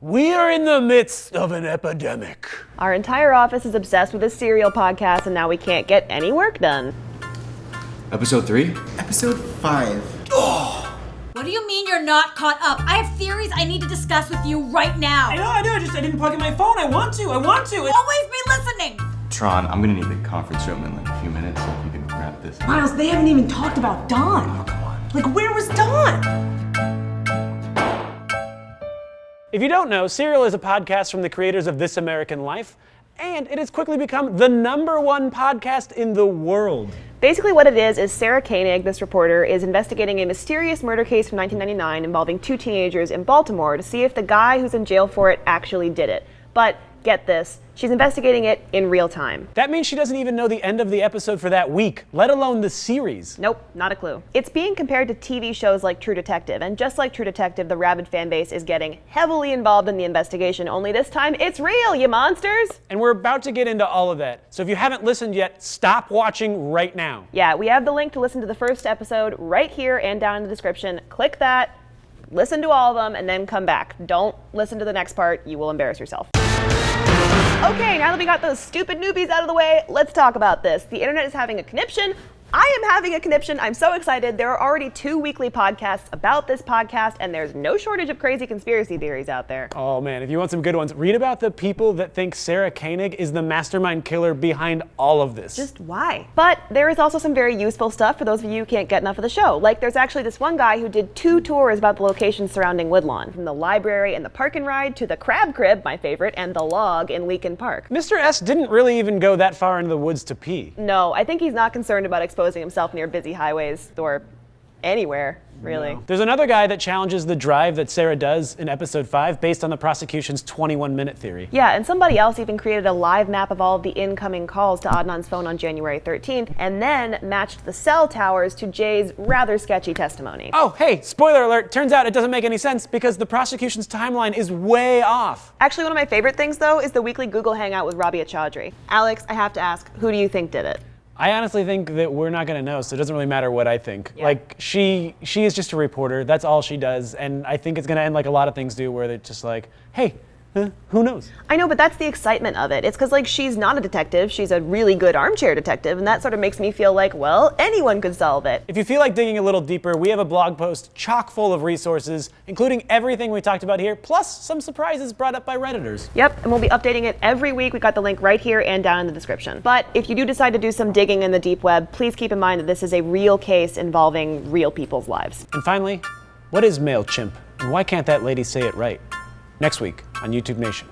We are in the midst of an epidemic. Our entire office is obsessed with this serial podcast, and now we can't get any work done. Episode 3? Episode 5. What do you mean you're not caught up? I have theories I need to discuss with you right now. I know, I didn't plug in my phone. I want to. Always be listening. Tron, I'm gonna need the conference room in like a few minutes, so if you can grab this. Miles, they haven't even talked about Dawn. Oh, come on. Like, where was Dawn? If you don't know, Serial is a podcast from the creators of This American Life, and it has quickly become the #1 podcast in the world. Basically what it is Sarah Koenig, this reporter, is investigating a mysterious murder case from 1999 involving 2 teenagers in Baltimore to see if the guy who's in jail for it actually did it. But get this, she's investigating it in real time. That means she doesn't even know the end of the episode for that week, let alone the series. Nope, not a clue. It's being compared to TV shows like True Detective, and just like True Detective, the rabid fan base is getting heavily involved in the investigation, only this time it's real, you monsters! And we're about to get into all of that. So if you haven't listened yet, stop watching right now. Yeah, we have the link to listen to the first episode right here and down in the description. Click that, listen to all of them, and then come back. Don't listen to the next part, you will embarrass yourself. Okay, now that we got those stupid newbies out of the way, let's talk about this. The internet is having a conniption. I am having a conniption. I'm so excited. There are already 2 weekly podcasts about this podcast, and there's no shortage of crazy conspiracy theories out there. Oh man, if you want some good ones, read about the people that think Sarah Koenig is the mastermind killer behind all of this. Just why? But there is also some very useful stuff for those of you who can't get enough of the show. Like there's actually this one guy who did 2 tours about the locations surrounding Woodlawn, from the library and the park and ride to the crab crib, my favorite, and the log in Leakin Park. Mr. S didn't really even go that far into the woods to pee. No, I think he's not concerned about exposing himself near busy highways or anywhere, really. No. There's another guy that challenges the drive that Sarah does in episode 5 based on the prosecution's 21-minute theory. Yeah, and somebody else even created a live map of all of the incoming calls to Adnan's phone on January 13th and then matched the cell towers to Jay's rather sketchy testimony. Oh, hey, spoiler alert, turns out it doesn't make any sense because the prosecution's timeline is way off. Actually, one of my favorite things, though, is the weekly Google Hangout with Rabia Chaudhry. Alex, I have to ask, who do you think did it? I honestly think that we're not gonna know, so it doesn't really matter what I think. Yeah. Like, she is just a reporter, that's all she does, and I think it's gonna end like a lot of things do, where they're just like, hey, who knows? I know, but that's the excitement of it. It's because, like, she's not a detective, she's a really good armchair detective, and that sort of makes me feel like, well, anyone could solve it. If you feel like digging a little deeper, we have a blog post chock full of resources, including everything we talked about here, plus some surprises brought up by Redditors. Yep, and we'll be updating it every week. We got the link right here and down in the description. But if you do decide to do some digging in the deep web, please keep in mind that this is a real case involving real people's lives. And finally, what is MailChimp, and why can't that lady say it right? Next week on YouTube Nation.